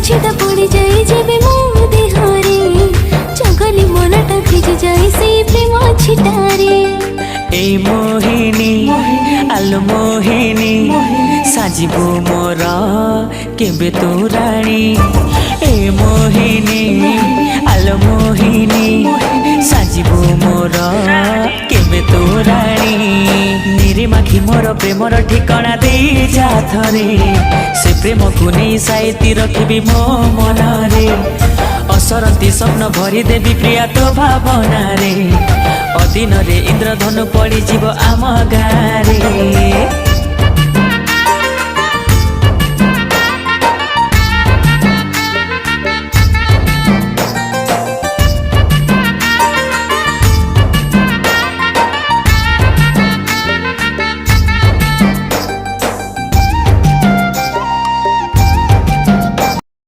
छेदा पड़ी जाए जेबे मो देहरे जगली मनटा भिज जाए से प्रेम छिटारे ए मोहिनी आलो मोहिनी साजिबो मोर केबे तू राणी ए मोहिनी आलो मोहिनी साजिबो मोर केबे तू राणी निरीमाखी मोर प्रेमर ठिकाना दे जा थरे से प्रेम को नहीं साइती रखी मो मनरे असरती स्वप्न भरी देवी प्रिया तो भावना रे अधीन रे इंद्रधनु पड़ी जीव आम गारे।